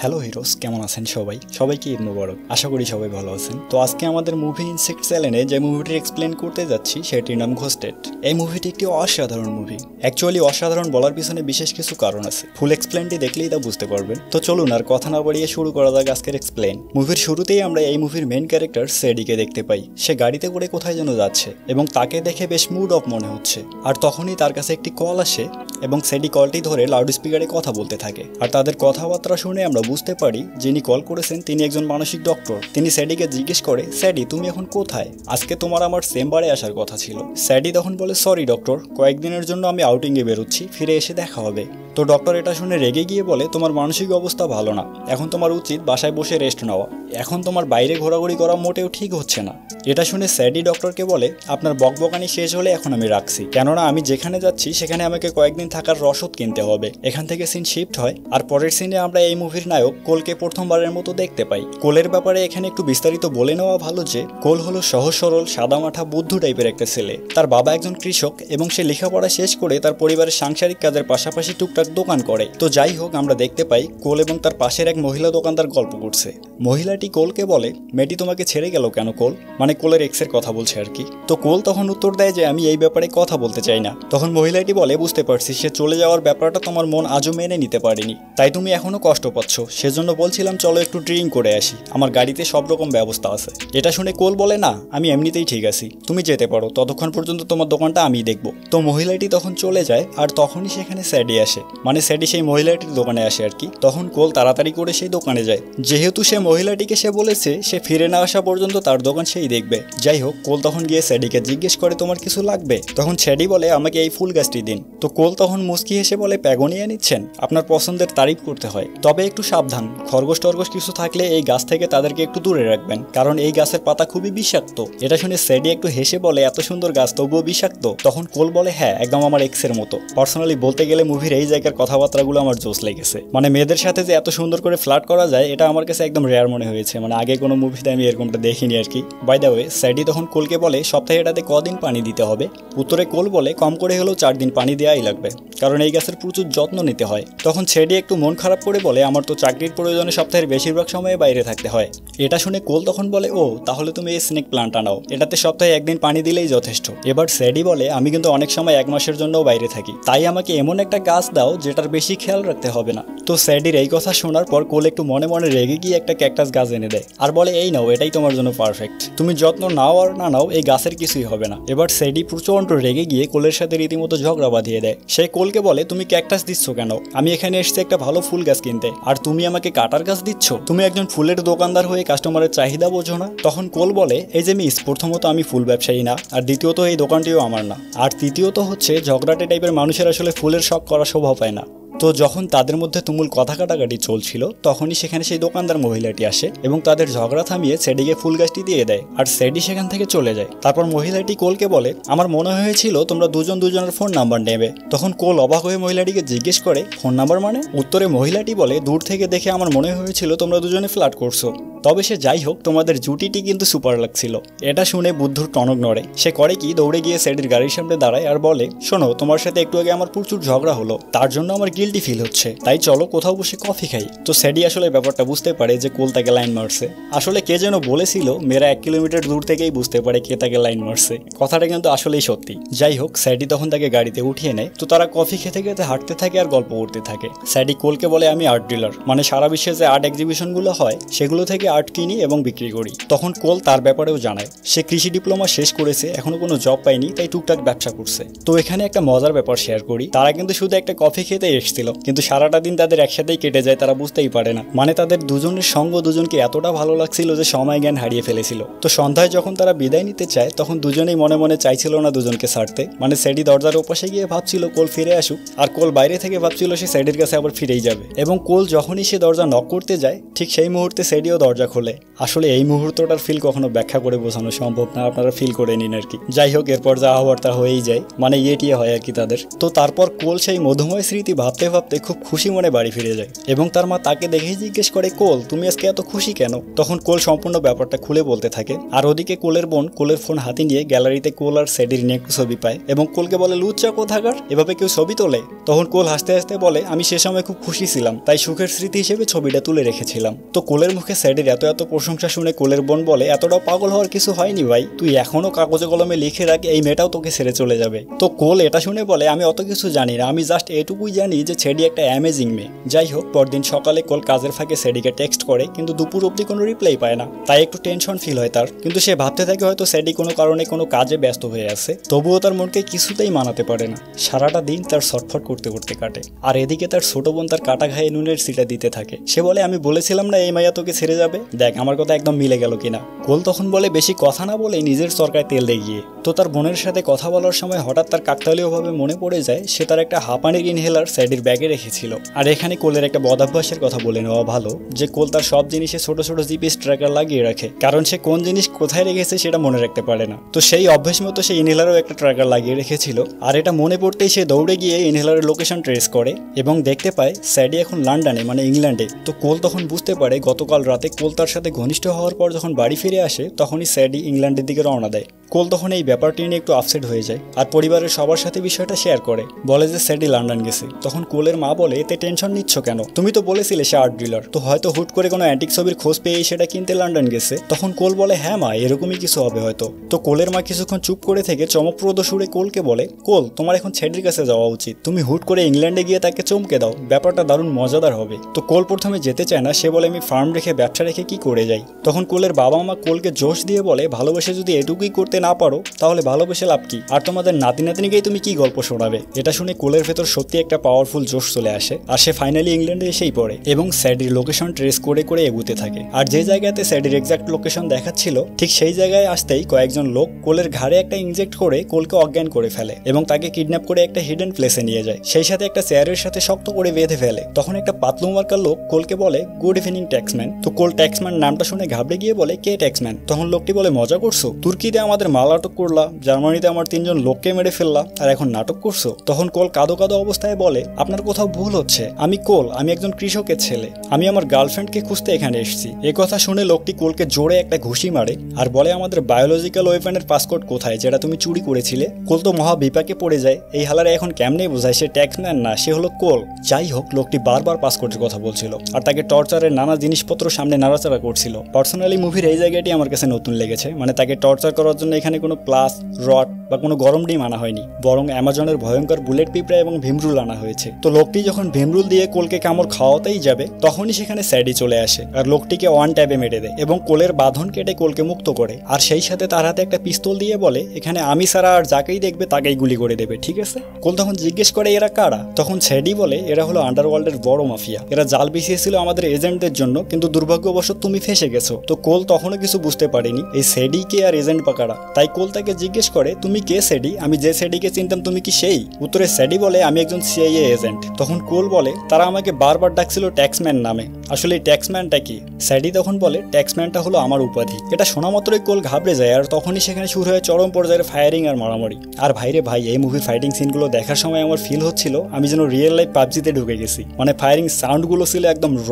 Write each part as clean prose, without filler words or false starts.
Hello heroes, কেমন আছেন সবাই? সবাইকে ঈদ মোবারক। আশা করি সবাই ভালো আছেন। তো আজকে আমাদের মুভি ইনসেক্ট চ্যানেলে যে মুভিটি এক্সপ্লেন করতে যাচ্ছি সেটির নাম ঘোস্টেড। এই মুভিটি একটি অসাধারণ মুভি। অ্যাকচুয়ালি অসাধারণ বলার পিছনে বিশেষ কিছু কারণ আছে, ফুল এক্সপ্লেনটি দেখলেই তা বুঝতে পারবেন। তো চলুন আর কথা না বাড়িয়ে শুরু করা যাক আজকের এক্সপ্লেন। মুভির শুরুতেই আমরা এই মুভির মেইন ক্যারেক্টার সেডিকে দেখতে পাই। সে গাড়িতে করে কোথায় যেন যাচ্ছে এবং তাকে দেখে বেশ মুড অফ মনে হচ্ছে। আর তখনই তার কাছে একটি কল আসে এবং সেডি কলটি ধরে লাউড স্পিকারে কথা বলতে থাকে। আর তাদের কথাবার্তা শুনে আমরা বুঝতে পারি যিনি কল করেছেন তিনি একজন মানসিক ডক্টর। তিনি স্যাডিকে জিজ্ঞেস করে, স্যাডি তুমি এখন কোথায়? আজকে তোমার আমার চেম্বারে আসার কথা ছিল। স্যাডি তখন বলে, সরি ডক্টর, কয়েকদিনের জন্য আমি আউটিংয়ে বেরোচ্ছি, ফিরে এসে দেখা হবে। তো ডক্টর এটা শুনে রেগে গিয়ে বলে, তোমার মানসিক অবস্থা ভালো না, এখন তোমার উচিত বাসায় বসে রেস্ট নেওয়া। এখন তোমার বাইরে ঘোরাঘুরি করা মোটেও ঠিক হচ্ছে না। এটা শুনে স্যাডি ডক্টরকে বলে, আপনার বকবকানি শেষ হলে এখন আমি রাখছি, কেননা আমি যেখানে যাচ্ছি সেখানে আমাকে কয়েকদিন থাকার রসদ কিনতে হবে। এখান থেকে সিন শিফট হয় আর পরের সিনে আমরা এই মুভির নায়ক কোলকে প্রথমবারের মতো দেখতে পাই। কোলের ব্যাপারে এখানে একটু বিস্তারিত বলে নেওয়া ভালো যে কোল হলো সহজ সরল সাদামাঠা বুদ্ধু টাইপের একটা ছেলে। তার বাবা একজন কৃষক এবং সে লেখাপড়া শেষ করে তার পরিবারের সাংসারিক কাজের পাশাপাশি টুকটাক দোকান করে। তো যাই হোক, আমরা দেখতে পাই কোল এবং তার পাশের এক মহিলা দোকানদার গল্প করছে। মহিলাটি কোলকে বলে, মেয়েটি তোমাকে ছেড়ে গেল কেন কোল? মানে কোলের এক্সের কথা বলছে আর কি। তো কোল তখন উত্তর দেয় যে আমি এই ব্যাপারে কথা বলতে চাই না। তখন মহিলাটি বলে, বুঝতে পারছি, সে চলে যাওয়ার ব্যাপারটা তোমার মন আজও মেনে নিতে পারেনি, তাই তুমি এখনো কষ্ট পাচ্ছ। সেজন্য বলছিলাম চলো একটু ড্রিঙ্ক করে আসি, আমার গাড়িতে সব রকম ব্যবস্থা আছে। এটা শুনে কোল বলে, না আমি এমনিতেই ঠিক আছি, তুমি যেতে পারো, ততক্ষণ পর্যন্ত তোমার দোকানটা আমি দেখবো। তো মহিলাটি তখন চলে যায় আর তখনই সেখানে স্যাডি আসে, মানে স্যাডি সেই মহিলাটির দোকানে আসে আর কি। তখন কোল তাড়াতাড়ি করে সেই দোকানে যায়, যেহেতু সে মহিলাটিকে সে বলেছে সে ফিরে না আসা পর্যন্ত তার দোকান সেই দেখবে। যাই হোক, কোল তখন গিয়ে স্যাডিকে জিজ্ঞেস করে, তোমার কিছু লাগবে? তখন স্যাডি বলে, আমাকে এই ফুল গাছটি দিন। তো কোল তখন মুচকি হেসে বলে, প্যাগোনিয়া নিচ্ছেন? আপনার পছন্দের তারিফ করতে হয়, তবে একটু সাবধান, খরগোশ টরগোশ কিছু থাকলে এই গাছ থেকে তাদেরকে একটু দূরে রাখবেন, কারণ এই গাছের পাতা খুবই বিষাক্ত। এটা শুনে স্যাডি একটু হেসে বলে, এত সুন্দর গাছ তবুও বিষাক্ত? তখন কোল বলে, হ্যাঁ একদম আমার এক্সের মতো। পার্সোনালি বলতে গেলে মুভির এই জায়গার কথাবার্তাগুলো আমার জোশ লেগেছে। মানে মেয়েদের সাথে যে এত সুন্দর করে ফ্লার্ট করা যায় এটা আমার কাছে একদম রেয়ার মনে হয়েছে, মানে আগে কোনো মুভিতে আমি এরকমটা দেখিনি আর কি। বাই দ্য ওয়ে, স্যাডি তখন কোলকে বলে, সপ্তাহে এটাতে কদিন পানি দিতে হবে? উত্তরে কোল বলে, কম করে হলেও 4 দিন পানি দেওয়াই লাগবে, কারণ এই গাছের প্রচুর যত্ন নিতে হয়। তখন স্যাডি একটু মন খারাপ করে বলে, আমার তো চাকরির প্রয়োজনে সপ্তাহের বেশিরভাগ সময়ে বাইরে থাকতে হয়। এটা শুনে কোল তখন বলে, ও তাহলে তুমি এই স্নেক প্লান্ট আনাও, এটাতে সপ্তাহে 1 দিন পানি দিলেই যথেষ্ট। এবার স্যাডি বলে, আমি কিন্তু অনেক সময় 1 মাসের জন্যও বাইরে থাকি, তাই আমাকে এমন একটা গাছ দাও যেটার বেশি খেয়াল রাখতে হবে না। তো স্যাডির এই কথা শোনার পর কোল একটু মনে মনে রেগে গিয়ে একটা ক্যাকটাস গাছ এনে দেয় আর বলে, এই নাও, এটাই তোমার জন্য পারফেক্ট, তুমি যত্ন নাও আর না নাও এই গাছের কিছুই হবে না। এবার স্যাডি প্রচন্ড রেগে গিয়ে কোলের সাথে রীতিমতো ঝগড়া বাঁধিয়ে দেয়। সে কোলকে বলে, তুমি ক্যাকটাস দিচ্ছ কেন? আমি এখানে এসেছি একটা ভালো ফুল গাছ কিনতে, আর তুমি আমাকে কাটার গাছ দিচ্ছ? তুমি একজন ফুলের দোকানদার হয়ে কাস্টমারের চাহিদা বোঝো না? তখন কোল বলে, এই যে মিস, প্রথমত আমি ফুল ব্যবসায়ী না, আর দ্বিতীয়ত এই দোকানটিও আমার না, আর তৃতীয়ত হচ্ছে ঝগড়াটে টাইপের মানুষের আসলে ফুলের শখ করা শোভা পায় না। তো যখন তাদের মধ্যে তুমুল কথা কাটাকাটি চলছিল তখনই সেখানে সেই দোকানদার মহিলাটি আসে এবং তাদের ঝগড়া থামিয়ে স্যাডিকে ফুল গাছটি দিয়ে দেয় আর স্যাডি সেখান থেকে চলে যায়। তারপর মহিলাটি কোলকে বলে, আমার মনে হয়েছিল তোমরা দুজন দুজনের ফোন নাম্বার নেবে। তখন কোল অবাক হয়ে মহিলাটিকে জিজ্ঞেস করে, ফোন নাম্বার মানে? উত্তরে মহিলাটি বলে, দূর থেকে দেখে আমার মনে হয়েছিল তোমরা দুজনে ফ্লার্ট করছো, তবে সে যাই হোক তোমাদের জুটিটি কিন্তু সুপার লাগছিল। এটা শুনে বুদ্ধুর টনক নড়ে। সে করে কি, দৌড়ে গিয়ে স্যাডির গাড়ির সামনে দাঁড়ায় আর বলে, শোনো, তোমার সাথে একটু আগে আমার প্রচুর ঝগড়া হলো, তার জন্য আমার গিল্টি ফিল হচ্ছে, তাই চলো কোথাও বসে কফি খাই। তো স্যাডি আসলে ব্যাপারটা বুঝতে পারে যে কোল তাকে লাইন মারছে। আসলে কে যেন বলেছিল, মেয়েরা 1 কিলোমিটার দূর থেকেই বুঝতে পারে কে তাকে লাইন মারছে, কথাটা কিন্তু আসলেই সত্যি। যাই হোক, স্যাডি তখন তাকে গাড়িতে উঠিয়ে নেয়। তো তারা কফি খেতে খেতে হাঁটতে থাকে আর গল্প করতে থাকে। স্যাডি কোলকে বলে, আমি আর্ট ডিলার, মানে সারা বিশ্বে যে আর্ট এক্সিবিশনগুলো হয় সেগুলো থেকে আর্ট কিনি এবং বিক্রি করি। তখন কোল তার ব্যাপারেও জানায়, সে কৃষি ডিপ্লোমা শেষ করেছে, এখনো কোনো জব পায়নি, তাই টুকটাক ব্যবসা করছে। তো এখানে একটা মজার ব্যাপার শেয়ার করি, তারা কিন্তু শুধু একটা কফি খেতে এসেছিল, কিন্তু সারাটা দিন তাদের একসাথেই কেটে যায়, তারা বুঝতেই পারে না। মানে তাদের দুজনের সঙ্গ দুজনকে এতটা ভালো লাগছিল যে সময় জ্ঞান হারিয়ে ফেলেছিল। তো সন্ধ্যায় যখন তারা বিদায় নিতে চায় তখন দুজনেই মনে মনে চাইছিল না দুজনকে ছাড়তে। মানে স্যাডি দরজার ওপাশে গিয়ে ভাবছিল কোল ফিরে আসুক, আর কোল বাইরে থেকে ভাবছিল সে স্যাডির কাছে আবার ফিরেই যাবে। এবং কোল যখনই সে দরজা নক করতে যায় ঠিক সেই মুহূর্তে স্যাডিও দরজা খোলে। আসলে এই মুহূর্তটার ফিল কখনো ব্যাখ্যা করে বোঝানো সম্ভব না, আপনারা ফিল করে নিন আর কি। যাই হোক, এরপর যা হওয়ার তা হয়েই যায়, মানে ইয়ে টিয়ে হয় আর কি তাদের। তো তারপর কোল সেই মধুময় স্মৃতি ভাবতে ভাবতে ভাবতে খুব খুশি মনে বাড়ি ফিরে যায় এবং তার মা তাকে দেখেই জিজ্ঞেস করে, কোল তুমি আজকে এত খুশি কেন? তখন কোল সম্পূর্ণ ব্যাপারটা খুলে বলতে থাকে। আর ওদিকে কোলের বোন কোলের ফোন হাতে নিয়ে গ্যালারিতে কোল আর স্যাডির নিয়ে একটু ছবি পায় এবং কোলকে বলে, লুচ্চা কোথাকার, এভাবে কেউ ছবি তোলে? তখন কোল হাসতে হাসতে বলে, আমি সে সময় খুব খুশি ছিলাম, তাই সুখের স্মৃতি হিসেবে ছবিটা তুলে রেখেছিলাম। তো কোলের মুখে স্যাডির এত এত প্রশংসা শুনে কোলের বোন বলে, এতটাও পাগল হওয়ার কিছু হয়নি ভাই, তুই এখনো কাগজে কলমে লিখে রাখ, এই মেয়েটাও তোকে ছেড়ে চলে যাবে। তো কোল এটা শুনে বলে, আমি অত কিছু জানি না, আমি জাস্ট এটুকুই জানি যে স্যাডি একটা অ্যামেজিং মেয়ে। যাই হোক, পরদিন সকালে কোল কাজের ফাঁকে স্যাডিকে টেক্সট করে, কিন্তু দুপুর অবধি কোনো রিপ্লাই পায় না, তাই একটু টেনশন ফিল হয় তার। কিন্তু সে ভাবতে থাকে হয়তো স্যাডি কোনো কারণে কোনো কাজে ব্যস্ত হয়ে আছে, তবুও তার মনকে কিছুতেই মানাতে পারে না। সারাটা দিন তার ছটফট করতে করতে কাটে। আর এদিকে তার ছোট বোন তার কাটা ঘায়ে নুনের সিটা দিতে থাকে। সে বলে, আমি বলেছিলাম না এই মাইয়া তোকে ছেড়ে যাবে, দেখ আমার কথা একদম মিলে গেল কিনা। কোল তখন বলে, বেশি কথা না বলে নিজের চরকায় তেল দিয়ে গিয়ে। তো তার বোনের সাথে কথা বলার সময় হঠাৎ তার কাকতালীয়ভাবে মনে পড়ে যায় সে তার একটা হাঁপানির ইনহেলার স্যাডির ব্যাগে রেখেছিল। আর এখানে কোলের একটা বদাভ্যাসের কথা বলে নেওয়া ভালো, যে কোল তার সব জিনিসে ছোট ছোট জিপিএস ট্র্যাকার লাগিয়ে রাখে, কারণ সে কোন জিনিস কোথায় রেখেছে সেটা মনে রাখতে পারে না। তো সেই অভ্যাস মতো সে ইনহেলারও একটা ট্র্যাকার লাগিয়ে রেখেছিল। আর এটা মনে পড়তেই সে দৌড়ে গিয়ে ইনহেলারের লোকেশন ট্রেস করে এবং দেখতে পায় স্যাডি এখন লন্ডনে, মানে ইংল্যান্ডে। তো কোল তখন বুঝতে পারে গতকাল রাতে কোল তার সাথে ঘনিষ্ঠ হওয়ার পর যখন বাড়ি ফিরে আসে তখনই স্যাডি ইংল্যান্ডের দিকে রওনা দেয়। কোল তখন এই ব্যাপারটি নিয়ে একটু আপসেট হয়ে যায় আর পরিবারের সবার সাথে বিষয়টা শেয়ার করে, বলে যে স্যাডি লন্ডন গেছে। তখন কোলের মা বলে, এতে টেনশন নিচ্ছ কেন, তুমি তো বলেছিলে সে আর্ট ডিলার, তো হয়তো হুট করে কোনো অ্যান্টিক ছবির খোঁজ পেয়ে সেটা কিনতে লন্ডন গেছে। তখন কোল বলে, হ্যাঁ মা, এরকমই কিছু হবে হয়তো। তো কোলের মা কিছুক্ষণ চুপ করে থেকে চমকপ্রদ সুরে কোলকে বলে, কোল তোমার এখন স্যাডির কাছে যাওয়া উচিত, তুমি হুট করে ইংল্যান্ডে গিয়ে তাকে চমকে দাও, ব্যাপারটা দারুণ মজাদার হবে। তো কোল প্রথমে যেতে চায় না, সে বলে, আমি ফার্ম রেখে ব্যবসা রেখে কি করে যাই। তখন কোলের বাবা মা কোলকে জোশ দিয়ে বলে, ভালোবেসে যদি এটুকুই করতে না পারো তাহলে ভালোবেসে লাভ কি, আর তোমাদের নাতি নাতনিকেই তুমি কি গল্প শোনাবে। এটা শুনে কোলের ভেতর সত্যি একটা পাওয়ারফুল জোশ চলে আসে আর সে ফাইনালি ইংল্যান্ডে এসেই পড়ে এবং স্যাডির লোকেশন ট্রেস করে করে এগুতে থাকে। আর যে জায়গাতে স্যাডির এক্সাক্ট লোকেশন দেখাচ্ছিল ঠিক সেই জায়গায় আসতেই কয়েকজন লোক কোলের ঘাড়ে একটা ইনজেক্ট করে কোলকে অজ্ঞান করে ফেলে এবং তাকে কিডন্যাপ করে একটা হিডেন প্লেসে নিয়ে যায়, সেই সাথে একটা চেয়ারের সাথে শক্ত করে বেঁধে ফেলে। তখন একটা পাতলু মার্কা লোক কোলকে বলে, গুড ইভিনিং ট্যাক্সম্যান। তো কোল ট্যাক্সম্যান নামটা শুনে ঘাবড়ে গিয়ে বলে, কে ট্যাক্সম্যান? তখন লোকটি বলে, মজা করছো, তুর্কিতে আমাদের মাল আটক করলা, জার্মানিতে আমার 3 জন লোককে মেরে ফেললা, আর এখন নাটক করছো? তখন কোল কাদো কাদো অবস্থায় বলে, আপনার কোথাও ভুল হচ্ছে, আমি কোল, আমি একজন কৃষকের ছেলে, আমি আমার গার্লফ্রেন্ডকে খুঁজতে এখানে এসেছি। এ কথা শুনে লোকটি কোলকে জোরে একটা ঘুষি মারে আর বলে, আমাদের বায়োলজিক্যাল ওয়েপনের পাসকোড কোথায় যেটা তুমি চুরি করেছিলে? কোল তো মহা বিপাকে পড়ে যায়, এই হালারে এখন কেমনে বোঝায় সে ট্যাক্সম্যান না, সে হলো কোল। যাই হোক, লোকটি বারবার পাসকোডের কথা বলছিল আর তাকে টর্চারের নানা জিনিসপত্র সামনে নাড়াচাড়া করছিল। পার্সোনালি মুভির এই জায়গাটি আমার কাছে নতুন লেগেছে, মানে তাকে টর্চার করার জন্য এখানে কোনো প্লাস রড বা কোনো গরম ডিম আনা হয়নি, বরং অ্যামাজনের ভয়ঙ্কর বুলেট পিঁপড়া এবং ভীমরুল আনা হয়েছে। তো লোকটি যখন ভীমরুল দিয়ে কোলকে কামড় খাওয়াতেই যাবে তখনই সেখানে স্যাডি চলে আসে আর লোকটিকে ওয়ান ট্যাবে মেরে দেয় এবং কোলের বাঁধন কেটে কোলকে মুক্ত করে। আর সেই সাথে তার হাতে একটা পিস্তল দিয়ে বলে, এখানে আমি ছাড়া আর যাকেই দেখবে তাকেই গুলি করে দেবে, ঠিক আছে? কোল তখন জিজ্ঞেস করে, এরা কারা? তখন স্যাডি বলে, এরা হলো আন্ডারওয়ার্ল্ডের বড় মাফিয়া, এরা জাল বিছিয়েছিল আমাদের এজেন্টদের জন্য, কিন্তু দুর্ভাগ্যবশত তুমি ফেসে গেছো। তো কোল তখনও কিছু বুঝতে পারেনি এই স্যাডি কে আর এজেন্ট বা কারা। তাই কোল তাকে জিজ্ঞেস করে, তুমি কে স্যাডি? আমি যে স্যাডিকে চিনতাম তুমি কি সেই? উত্তরে স্যাডি বলে, আমি একজন সিআইএ এজেন্ট। তখন কোল বলে, তারা আমাকে বারবার ডাকছিল ট্যাক্সম্যান নামে, আসলে এই ট্যাক্সম্যানটা কি? স্যাডি তখন বলে, ট্যাক্সম্যানটা হলো আমার উপাধি। এটা শোনা মাত্রই কোল ঘাবড়ে যায় আর তখনই সেখানে শুরু হয় চরম পর্যায়ের ফায়ারিং আর মারামারি। আর ভাইরে ভাই, এই মুভির ফাইটিং সিনগুলো দেখার সময় আমার ফিল হচ্ছিল আমি যেন রিয়েল লাইফ পাবজিতে ঢুকে গেছি। মানে ফায়ারিং সাউন্ডগুলো ছিল একদম র,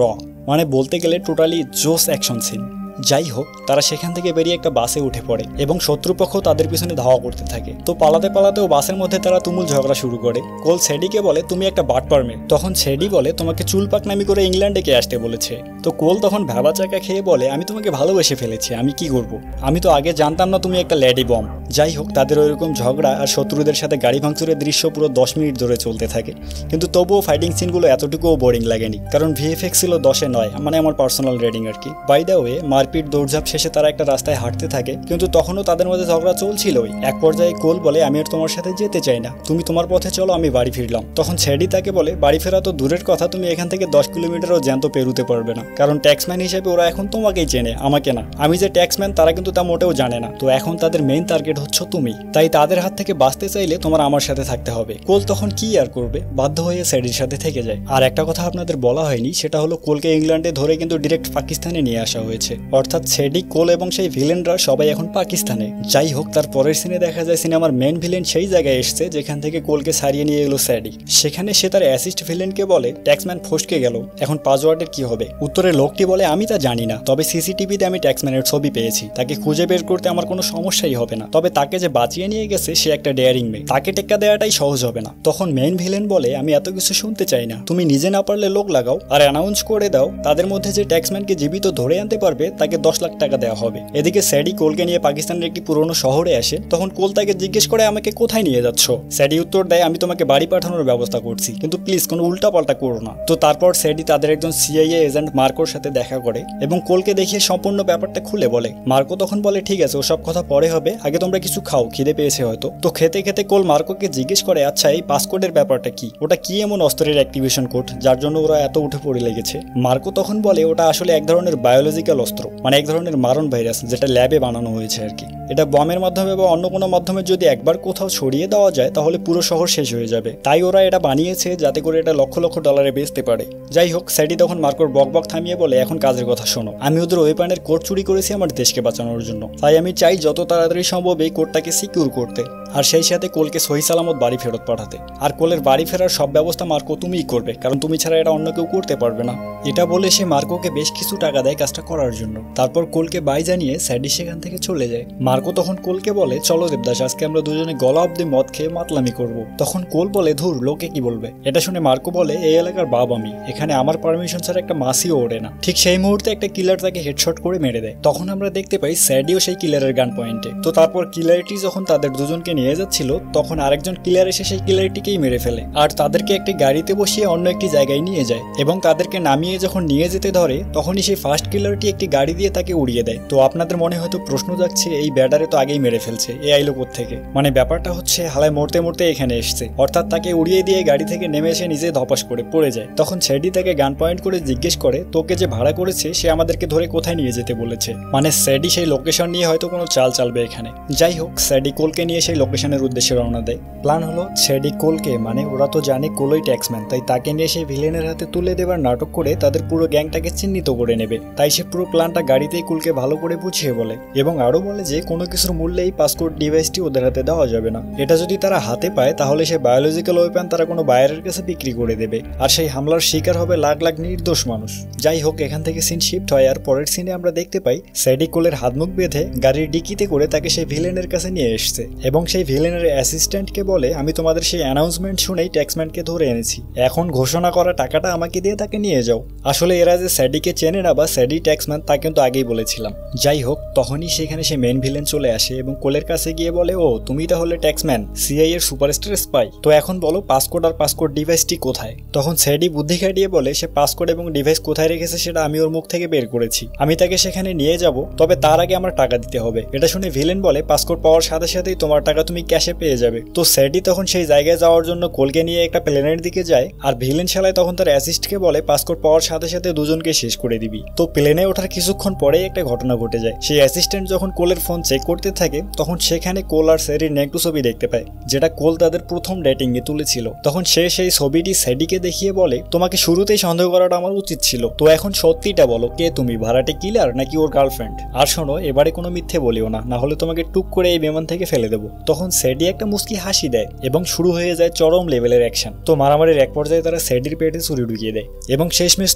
মানে বলতে গেলে টোটালি জোস অ্যাকশন সিন। যাই হোক, তারা সেখান থেকে বেরিয়ে একটা বাসে উঠে পড়ে এবং শত্রুপক্ষ তাদের পিছনে ধাওয়া করতে থাকে। তো পালাতে পালাতেও বাসের মধ্যে তারা তুমুল ঝগড়া শুরু করে। কোল স্যাডিকে বলে, তুমি একটা বাটপার মেয়ে। তখন স্যাডি বলে, তোমাকে চুলপাক নামি করে ইংল্যান্ডে কে আসতে বলেছে? তো কোল তখন ভ্যাবা চাকা খেয়ে বলে, আমি তোমাকে ভালোবেসে ফেলেছি, আমি কি করব, আমি তো আগে জানতাম না তুমি একটা লেডি বম। যাই হোক, তাদের ওইরকম ঝগড়া আর শত্রুদের সাথে গাড়ি ভাঙচুরের দৃশ্য পুরো 10 মিনিট ধরে চলতে থাকে, কিন্তু তবুও ফাইটিং সিনগুলো এতটুকুও বোরিং লাগেনি, কারণ ভিএফএক্স ছিল 10-এ 9, মানে আমার পার্সোনাল রেটিং আর কি। বাই দ্য ওয়ে, মারপিট দৌড়ঝাঁপ শেষে তারা একটা রাস্তায় হাঁটতে থাকে, কিন্তু তখনও তাদের মধ্যে ঝগড়া চলছিলই। এক পর্যায়ে কোল বলে, আমি আর তোমার সাথে যেতে চাই না, তুমি তোমার পথে চলো, আমি বাড়ি ফিরলাম। তখন স্যাডি তাকে বলে, বাড়ি ফেরা তো দূরের কথা, তুমি এখান থেকে 10 কিলোমিটারও জ্যান্ত পেরুতে পারবে না, কারণ ট্যাক্সম্যান হিসেবে ওরা এখন তোমাকেই চেনে, আমাকে না। আমি যে ট্যাক্সম্যান তারা কিন্তু তা মোটেও জানে না, তো এখন তাদের মেইন টার্গেট হচ্ছে তুমি, তাই তাদের হাত থেকে বাঁচতে চাইলে তোমার আমার সাথে থাকতে হবে। কোল তখন কি আর করবে, বাধ্য হয়ে স্যাডির সাথে থেকে যায়। আর একটা কথা আপনাদের বলা হয়নি, সেটা হলো কোলকে ইংল্যান্ডে ধরে কিন্তু ডিরেক্ট পাকিস্তানে নিয়ে আসা হয়েছে, অর্থাৎ সেডি, কোল এবং সেই ভিলেনরা সবাই এখন পাকিস্তানে। যাই হোক, তার পরের সিনে দেখা যায় সিনেমার মেন ভিলেন সেই জায়গায় এসছে যেখান থেকে কোলকে সারিয়ে নিয়ে এলো স্যাডি। সেখানে সে তার অ্যাসিস্ট ভিলেনকে বলে ট্যাক্সম্যান ফসকে গেল, এখন পাসওয়ার্ডের কি হবে? উত্তরে লোকটি বলে আমি তা জানি না, তবে সিসিটিভিতে আমি ট্যাক্সম্যানের ছবি পেয়েছি, তাকে খুঁজে বের করতে আমার কোনো সমস্যাই হবে না, তবে তাকে যে বাঁচিয়ে নিয়ে গেছে সে একটা ডেয়ারিং মেয়ে, তাকে টেক্কা দেওয়াটাই সহজ হবে না। তখন মেইন ভিলেন বলে আমি এত কিছু শুনতে চাই না, তুমি নিজে না পারলে লোক লাগাও আর অ্যানাউন্স করে দাও তাদের মধ্যে যে ট্যাক্সম্যানকে জীবিত ধরে আনতে পারবে তাকে 10 লাখ টাকা দেওয়া হবে। এদিকে স্যাডি কোলকে নিয়ে পাকিস্তানের একটি পুরনো শহরে আসে। তখন কোল তাকে জিজ্ঞেস করে আমাকে কোথায় নিয়ে যাচ্ছ? স্যাডি উত্তর দেয় আমি তোমাকে বাড়ি পাঠানোর ব্যবস্থা করছি, কিন্তু প্লিজ কোনো উল্টা পাল্টা করো না। তো তারপর স্যাডি তাদের একজন সিআইএ এজেন্ট মার্কোর সাথে দেখা করে এবং কোলকে দেখিয়ে সম্পূর্ণ ব্যাপারটা খুলে বলে। মার্কো তখন বলে ঠিক আছে, ওসব কথা পরে হবে, আগে তোমরা কিছু খাও, খিদে পেয়েছে হয়তো। তো খেতে খেতে কোল মার্কোকে জিজ্ঞেস করে আচ্ছা এই পাসকোডের ব্যাপারটা কি, ওটা কি এমন অস্ত্রের অ্যাক্টিভেশন কোড যার জন্য ওরা এত উঠে পড়ে লেগেছে? মার্কো তখন বলে ওটা আসলে এক ধরনের বায়োলজিক্যাল অস্ত্র, মানে এক ধরনের মারণ ভাইরাস যেটা ল্যাবে বানানো হয়েছে আর কি। এটা বমের মাধ্যমে বা অন্য কোনো মাধ্যমে যদি একবার কোথাও ছড়িয়ে দেওয়া যায় তাহলে পুরো শহর শেষ হয়ে যাবে, তাই ওরা এটা বানিয়েছে যাতে করে এটা লক্ষ লক্ষ ডলারে বেচতে পারে। যাই হোক, স্যাডি তখন মার্কোর বকবক থামিয়ে বলে এখন কাজের কথা শোনো, আমি ওদের ওয়েপনের কোড চুরি করেছি আমার দেশকে বাঁচানোর জন্য, তাই আমি চাই যত তাড়াতাড়ি সম্ভব এই কোডটাকে সিকিউর করতে, আর সেই সাথে কোলকে সহি সালামত বাড়ি ফেরত পাঠাতে। আর কোলের বাড়ি ফেরার সব ব্যবস্থা মার্কো তুমিই করবে, কারণ তুমি ছাড়া এটা অন্য কেউ করতে পারবে না। এটা বলে সে মার্কোকে বেশ কিছু টাকা দেয় কাজটা করার জন্য। তারপর কোলকে বাই জানিয়ে স্যাডি সেখান থেকে চলে যায়। মার্কো তখন কোলকে বলে চলো দেবদাস, আজকে আমরা দুজনে গলা অব্দি মদ খেয়ে মাতলামি করব। তখন কোল বলে ধুর, লোকে কি বলবে? এটা শুনে মার্কো বলে এই এলাকার বাপ আমি, এখানে আমার পারমিশন ছাড়া একটা মাসিও ওড়ে না। ঠিক সেই মুহূর্তে একটা কিলার তাকে হেডশট করে মেরে দেয়। তখন আমরা দেখতে পাই স্যাডিও সেই কিলারের গান পয়েন্টে। তো তারপর কিলারটি যখন তাদের দুজনকে নিয়ে যাচ্ছিল তখন আরেকজন কিলার এসে সেই কিলারটিকেই মেরে ফেলে আর তাদেরকে একটি গাড়িতে বসিয়ে অন্য একটি জায়গায় নিয়ে যায় এবং তাদেরকে নামিয়ে যখন নিয়ে যেতে ধরে তখনই সেই ফার্স্ট কিলারটি একটি গাড়ি দিয়ে তাকে উড়িয়ে দেয়। তো আপনাদের মনে হয়তো প্রশ্ন জাগছে এই ব্যাডারে তো আগেই মেরে ফেলছে, এ আইলো কোত্থেকে? মানে ব্যাপারটা হচ্ছে হালায় মরতে মরতে এখানে এসছে, অর্থাৎ তাকে উড়িয়ে দিয়ে গাড়ি থেকে নেমে এসে নিজে ধপাস করে পড়ে যায়। তখন স্যাডি তাকে গান পয়েন্ট করে জিজ্ঞেস করে তোকে যে ভাড়া করেছে সে আমাদেরকে ধরে কোথায় নিয়ে যেতে বলেছে। মানে স্যাডি সেই লোকেশন নিয়ে হয়তো কোনো চাল চালবে এখানে। যাই হোক, স্যাডি কোলকে নিয়ে সেই লোকেশনের উদ্দেশ্যে রওনা দেয়। প্ল্যান হলো স্যাডি কোলকে, মানে ওরা তো জানে কোলই ট্যাক্সম্যান, তাই তাকে নিয়ে সেই ভিলেনের হাতে তুলে দেবার নাটক করে তাদের পুরো গ্যাংটাকে চিহ্নিত করে নেবে। তাই সে পুরো প্ল্যানটা গাড়িতেই কোলকে ভালো করে বুঝিয়ে বলে এবং আরো বলে যে কোনো কিছুর মূল্যে এই পাসকোড ডিভাইসটি ওদের হাতে দেওয়া যাবে না। এটা যদি তারা হাতে পায় তাহলে সে বায়োলজিক্যাল ওয়েপন তারা কোনো বায়ারের কাছে বিক্রি করে দেবে আর সেই হামলার শিকার হবে লাখ লাখ নির্দোষ মানুষ। যাই হোক, এখান থেকে সিন শিফট হয় আর পরের সিনে আমরা দেখতে পাই স্যাডি কোলের হাত মুখ বেঁধে গাড়ির ডিকিতে করে তাকে সেই ভিলেনের কাছে নিয়ে এসছে এবং সেই ভিলেনের অ্যাসিস্ট্যান্টকে বলে আমি তোমাদের সেই অ্যানাউন্সমেন্ট শুনেই ট্যাক্সম্যানকে ধরে এনেছি, এখন ঘোষণা করা টাকাটা আমাকে দিয়ে তাকে নিয়ে যাও। আসলে এরা যে স্যাডিকে চেনে না বা স্যাডি ট্যাক্সম্যান তা কিন্তু আগেই বলেছিলাম। যাই হোক, তখনই সেখানে সে মেন ভিলেন চলে আসে এবং কোলের কাছে গিয়ে বলে ও তুমি তাহলে ট্যাক্সম্যান, সিআই এর সুপারস্টার স্পাই, তো এখন বলো পাসকোড আর পাসকোড ডিভাইসটি কোথায়? তখন স্যাডি বুদ্ধি খাটিয়ে বলে সে পাসকোড এবং ডিভাইস কোথায় রেখেছে সেটা আমি ওর মুখ থেকে বের করেছি, আমি তাকে সেখানে নিয়ে যাব, তবে তার আগে আমার টাকা দিতে হবে। এটা শুনে ভিলেন বলে পাসকোড পাওয়ার সাথে সাথেই তোমার টাকা তুমি ক্যাশে পেয়ে যাবে। তো স্যাডি তখন সেই জায়গায় যাওয়ার জন্য কোলকে নিয়ে একটা প্লেনের দিকে যায় আর ভিলেন শালায় তখন তার অ্যাসিস্টকে বলে পাসকোড পাওয়ার সাথে সাথে দুজনকে শেষ করে দিবি। তো প্লেনে ওঠার কিছুক্ষণ পরেই একটা ঘটনা ঘটে যায়। সেই অ্যাসিস্ট্যান্ট যখন কোলের ফোন চেক করতে থাকে তখন সেখানে কোল আর স্যাডির নেকটু ছবি দেখতে পায় যেটা কোল তাদের প্রথম ডেটিং এ তুলেছিল। তখন সে সেই ছবিটি স্যাডিকে দেখিয়ে বলে তোমাকে শুরুতেই সন্দেহ করাটা আমার উচিত ছিল, তো এখন সত্যিটা বলো কে তুমি, ভাড়াটে কিলার নাকি ওর গার্লফ্রেন্ড? আর শোনো, এবারে কোনো মিথ্যে বলিও না, না হলে তোমাকে টুক করে এই বিমান থেকে ফেলে দেবো। তখন স্যাডি একটা মুস্কি হাসি দেয় এবং শুরু হয়ে যায় চরম লেভেলের অ্যাকশন। তো মারামারির এক পর্যায়ে তারা স্যাডির পেটে ছুরি ঢুকিয়ে দেয় এবং শেষমেশ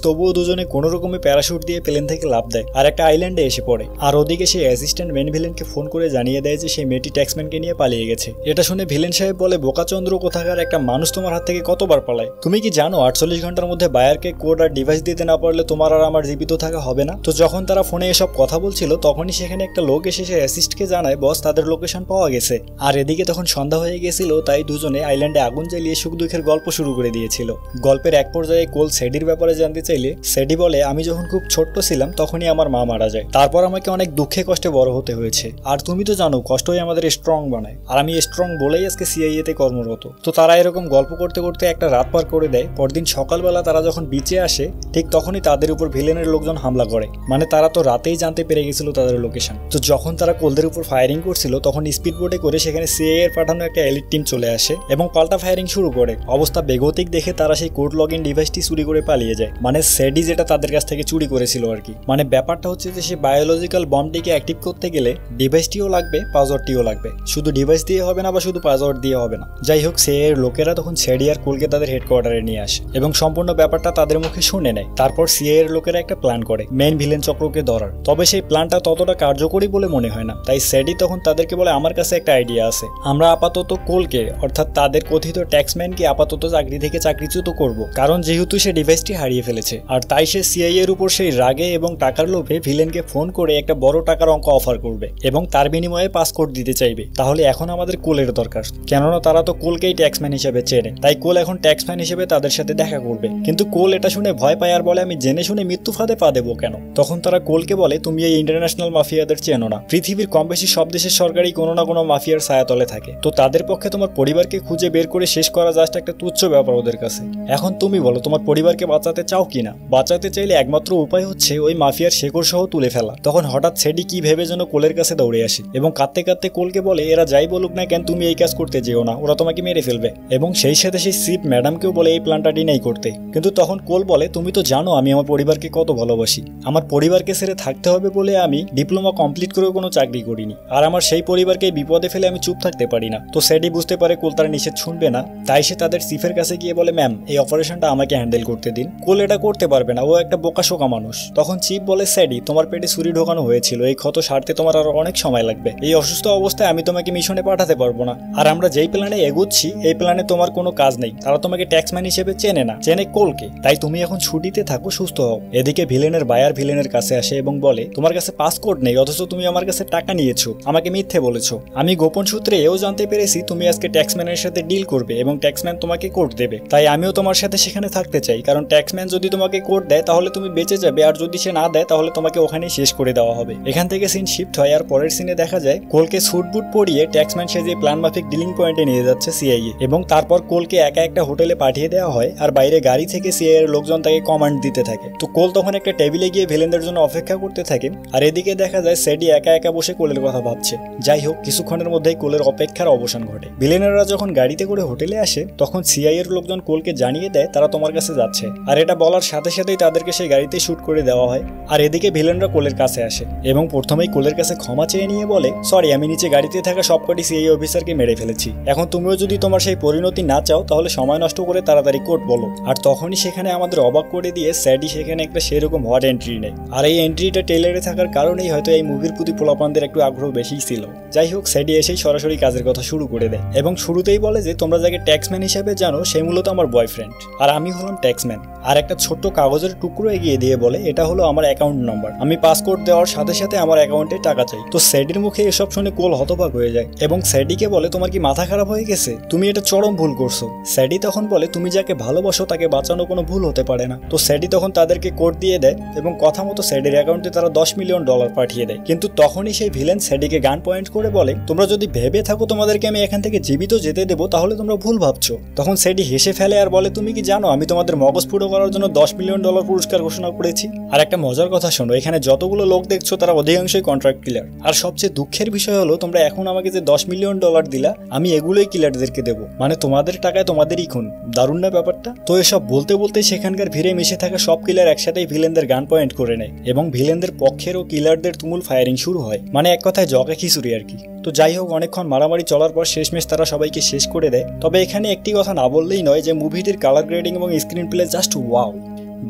তবুও দুজনে কোনো রকমের প্যারাশুট দিয়ে প্লেন থেকে লাফ দেয় আর একটা আইল্যান্ডে এসে পড়ে। আর ওদিকে সেই অ্যাসিস্ট্যান্ট মেন ভিলেনকে ফোন করে জানিয়ে দেয় যে সেই মেয়েটি ট্যাক্সম্যানকে নিয়ে পালিয়ে গেছে। এটা শুনে ভিলেন সাহেব বলে বোকাচন্দ্র কোথাকার, একটা মানুষ তোমার হাত থেকে কতবার পালায়? তুমি কি জানো 48 ঘন্টার মধ্যে বায়ারকে কোড আর ডিভাইস দিতে না পারলে তোমার আর আমার জীবিত থাকা হবে না? তো যখন তারা ফোনে এসব কথা বলছিল তখনই সেখানে একটা লোক এসে সে অ্যাসিস্টকে জানায় বস তাদের লোকেশন পাওয়া গেছে। আর এদিকে তখন সন্ধ্যা হয়ে গেছিল, তাই দুজনে আইল্যান্ডে আগুন জ্বালিয়ে সুখ দুঃখের গল্প শুরু করে দিয়েছিল। গল্পের এক পর্যায়ে কোল স্যাডির ব্যাপারে জানতে চাইলে স্যাডি বলে আমি যখন খুব ছোট্ট ছিলাম তখনই আমার মা মারা যায়, তারপর আমাকে অনেক দুঃখে কষ্টে বড় হতে হয়েছে, আর তুমি তো জানো কষ্টই আমাদের স্ট্রং বানায়, আর আমি স্ট্রং বলেই আজকে সিআইএ তে কর্মরত। তো তারা এরকম গল্প করতে করতে একটা রাত পার করে দেয়। পরদিন সকালবেলা তারা যখন বিচে আসে ঠিক তখনই তাদের উপর ভিলেনের লোকজন হামলা করে। মানে তারা তো রাতেই জানতে পেরে গেছিল তাদের লোকেশন। তো যখন তারা কোলদের উপর ফায়ারিং করছিল তখন স্পিড বোটে করে সেখানে সিআইএ এর পাঠানো একটা এলিট টিম চলে আসে এবং পাল্টা ফায়ারিং শুরু করে। অবস্থা বেগতিক দেখে তারা সেই কোড লগ ইন ডিভাইসটি চুরি করে পালিয়ে যায়। মানে সেডি যেটা তাদের কাছ থেকে চুরি করেছিল আর কি। মানে ব্যাপারটা হচ্ছে যে সে বায়োলজিক্যাল বম্বটিকে অ্যাক্টিভ করতে গেলে ডিভাইসটিও লাগবে, পাসওয়ার্ডটিও লাগবে। শুধু ডিভাইস দিয়ে হবে না বা শুধু পাসওয়ার্ড দিয়ে হবে না। যাই হোক, সে এর লোকেরা তখন সেডি আর কোলকে তাদের হেডকোয়ার্টারে নিয়ে আসে এবং সম্পূর্ণ ব্যাপারটা তাদের মুখে শুনে নেয়। তারপর সিএ এর লোকেরা একটা প্ল্যান করে মেইন ভিলেন চক্রকে ধরার। তবে সেই প্ল্যানটা ততটা কার্যকরী বলে মনে হয় না। তাই সেডি তখন তাদেরকে বলে, আমার কাছে একটা আইডিয়া আছে, আমরা আপাতত কোলকে অর্থাৎ তাদের কথিত ট্যাক্সম্যানকে আপাতত চাকরি থেকে চাকরিচ্যুত করব, কারণ যেহেতু সে ডিভাইসটি হারিয়ে ফেলেছে। আর তাই সে সিআই এর উপর সেই রাগে এবং টাকার লোভে ভিলেনকে ফোন করে একটা বড় টাকার অঙ্ক অফার করবে এবং তার বিনিময়ে পাসকোড দিতে চাইবে। তাহলে এখন আমাদের কোলের দরকার, কেননা তারা তো কোলকেই ট্যাক্সম্যান হিসেবে চেনে। তাই কোল এখন ট্যাক্সম্যান হিসেবে তাদের সাথে দেখা করবে। কিন্তু কোল এটা শুনে ভয় পায় আর বলে, আমি জেনে শুনে মৃত্যু ফাঁদে পা দেবো কেন? তখন তারা কোলকে বলে, তুমি এই ইন্টারন্যাশনাল মাফিয়াদের চেনো না। পৃথিবীর কম বেশি সব দেশের সরকারই কোনো না কোনো মাফিয়ার ছায়াতলে থাকে। তো তাদের পক্ষে তোমার পরিবারকে খুঁজে বের করে শেষ করা জাস্ট একটা তুচ্ছ ব্যাপার ওদের কাছে। এখন তুমি বলো, তোমার পরিবারকে বাঁচাতে চাও কিনা? বাঁচাতে চাইলে একমাত্র উপায় হচ্ছে ওই মাফিয়ার শেকড় সহ তুলে ফেলা। তখন হঠাৎ সেডি কি ভেবে যেন কোলের কাছে দৌড়ে আসে এবং কাঁদতে কাঁদতে কোলকে বলে, এরা যাই বলুক না কেন তুমি এই কাজ করতে যেও না, ওরা তোমাকে মেরে ফেলবে। এবং সেই সাথে সেই সিপ ম্যাডামকেও বলে এই প্ল্যানটা ডিনাই করতে। কিন্তু তখন কোল বলে, তুমি তো জানো আমি আমার পরিবারকে কত ভালোবাসি। আমার পরিবারকে ছেড়ে থাকতে হবে বলে আমি ডিপ্লোমা কমপ্লিট করেও কোনো চাকরি করিনি, আর আমার সেই পরিবারকে বিপদে ফেলে আমি চুপ থাকতে পারি না। তো সেডি বুঝতে পারে কোল তার নিষেধ শুনবে না। তাই সে তাদের চিফের কাছে গিয়ে বলে, ম্যাম এই অপারেশনটা আমাকে হ্যান্ডেল করতে দিন, কোল এটা করতে পারবে না, ও একটা বোকাশোকা মানুষ। তখন চিফ বলে, সেডি তোমার পেটে ছুরি ঢোকানো হয়েছিল, এই ক্ষত সারতে তোমার আরো অনেক সময় লাগবে। এই অসুস্থ অবস্থায় আমি তোমাকে মিশনে পাঠাতে পারবো না। আর আমরা যেই প্ল্যানে এগোচ্ছি এই প্ল্যানে তোমার কোনো কাজ নেই। তারা তোমাকে ট্যাক্সম্যান হিসেবে চেনে না, চেনে কোলকে। তাই তুমি এখন ছুটিতে থাকো, সুস্থ হও। এদিকে ভিলেনের বায়ার ভিলেনের কাছে আসে এবং বলে, তোমার কাছে পাসকোড নেই অথচ তুমি আমার কাছে টাকা নিয়েছো, আমাকে মিথ্যে বলেছো। আমি গোপন সূত্রে এও জানতে পেরেছি তুমি আজকে ট্যাক্সম্যানের সাথে ডিল করবে এবং ট্যাক্সম্যান তোমাকে কোড দেবে। তাই আমিও তোমার সাথে সেখানে থাকতে চাই, কারণ ট্যাক্সম্যান যদি তোমাকে কোড দেয় তাহলে তুমি বেঁচে যাবে, আর যদি সে না দেয় তাহলে তোমাকে ওখানেই শেষ করে দেওয়া হবে। এখান থেকে সিন শিফট হয় আর পরের সিনে দেখা যায় কোলকে স্যুট বুট পরিয়ে ট্যাক্সম্যান সেজে প্ল্যান মাফিক ডিলিং পয়েন্টে নিয়ে যাচ্ছে সিআইএ এবং তারপর কোলকে একা একটা হোটেলে পাঠিয়ে দেওয়া হয় আর বাইরে গাড়ি থেকে সিআইএ এর লোকজন তাকে কমান্ড দিতে থাকে। তো কোল তখন একটা টেবিলে গিয়ে ভিলেনদের জন্য অপেক্ষা করতে থাকে আর এদিকে দেখা যায় সেডি একা একা বসে কোলের কথা ভাবছে। যাই হোক, কিছুক্ষণের মধ্যেই কোলের অপেক্ষার অবসান ঘটে। ভিলেনেরা যখন গাড়িতে করে হোটেলে আসে তখন সিআইএ এর লোকজন কোলকে জানিয়ে দেয় তারা তোমার কাছে যাচ্ছে, আর এটা বলার সাথে সাথেই তাদেরকে সেই গাড়িতে শুট করে দেওয়া হয়। আর এদিকে ভিলেনরা কোলের কাছে আসে এবং প্রথমেই কোলের কাছে ক্ষমা চেয়ে নিয়ে বলে, সরি আমি নিচে গাড়িতে থাকা সবকটি সিআইএ অফিসারকে মেরে ফেলেছি। এখন তুমিও যদি তোমার সেই পরিণতি না চাও তাহলে সময় নষ্ট করে তাড়াতাড়ি কোড বলো। আর তখনই সেখানে আমাদের অবাক করে দিয়ে স্যাডি সেখানে একটা সেরকম হট এন্ট্রি নেয়। আর এই এন্ট্রিটা টেইলারে থাকার কারণেই হয়তো এই মুভির প্রতি পোলাপানদের একটু আগ্রহ বেশিই ছিল। যাই হোক, স্যাডি এসেই সরাসরি কাজের কথা শুরু করে দেয় এবং শুরুতেই বলে যে তোমরা যাকে ট্যাক্সম্যান হিসেবে জানো সে মূলত আমার বয়ফ্রেন্ড আর আমি হলাম ট্যাক্সম্যান। আর একটা ছোট্ট কাগজের টুকরো এগিয়ে দিয়ে বলে, এটা হলো আমার অ্যাকাউন্ট নাম্বার, আমি পাসকোড দেওয়ার সাথে সাথে আমার অ্যাকাউন্টে টাকা চাই। তো স্যাডির মুখে এসব শুনে কোল হতবাক হয়ে যায় এবং স্যাডিকে বলে, তোমার কি মাথা খারাপ হয়ে গেছে? তুমি এটা চরম ভুল করছো। স্যাডি তখন বলে, তুমি যাকে ভালোবাসো তাকে বাঁচানো কোনো ভুল হতে পারে না। তো স্যাডি তখন তাদেরকে কোড দিয়ে দেয় এবং কথা মতো স্যাডির অ্যাকাউন্টে তারা $10 মিলিয়ন পাঠিয়ে দেয়। কিন্তু তখনই সেই ভিলেন স্যাডিকে গান পয়েন্ট করে বলে, তোমরা যদি ভেবে থাকো তোমাদেরকে আমি এখান থেকে জীবিত যেতে দেবো তাহলে তোমরা ভুল ভাবছো। তখন স্যাডি হেসে ফেলে আর বলে, তুমি কি জানো আমি তোমাদের মগজ ফুটো করার জন্য $10 মিলিয়ন পুরস্কার ঘোষণা করেছি। আর একটা মজার কথা শোনো, এখানে যতগুলো লোক দেখছো তারা অধিকাংশই কন্ট্রাক্ট কিলার। আর সবচেয়ে দুঃখের বিষয় হলো তোমরা এখন আমাকে যে $10 মিলিয়ন দিলা আমি এগুলোই কিলারদেরকে দেবো, মানে তোমাদের টাকায় তোমাদেরই খুন। দারুণ না ব্যাপারটা? তো এসব বলতে বলতে সেখানকার ভিড়ে মিশে থাকা সব কিলার একসাথেই ভিলেনদের গান পয়েন্ট করে নেয় এবং ভিলেনদের পক্ষের ও কিলারদের তুমুল ফায়ারিং শুরু হয়, মানে এক কথায় জগা খিচুড়ি আর কি। তো যাই হোক, অনেকক্ষণ মারামারি চলার পর শেষমেশ তারা সবাইকে শেষ করে দেয়। তবে এখানে একটি কথা না বললেই নয় যে মুভিটির কালার গ্রেডিং এবং screenplay just wow.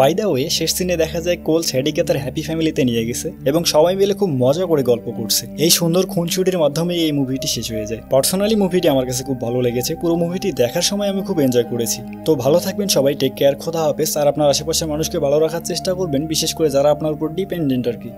By the way, শেষ সিনে দেখা যায় কোল স্যাডিকে তার হ্যাপি ফ্যামিলিতে নিয়ে গেছে এবং সবাই মিলে খুব মজা করে গল্প করছে। এই সুন্দর খুনসুটির মাধ্যমে এই মুভিটি শেষ হয়ে যায়। পার্সোনালি মুভিটি আমার কাছে খুব ভালো লেগেছে। পুরো মুভিটি দেখার সময় আমি খুব এনজয় করেছি। তো ভালো থাকবেন সবাই, টেক কেয়ার, খোদা হাফেজ। আর আপনার আশেপাশের মানুষকে ভালো রাখার চেষ্টা করবেন, বিশেষ করে যারা আপনার উপর ডিপেন্ডেন্ট আর কি।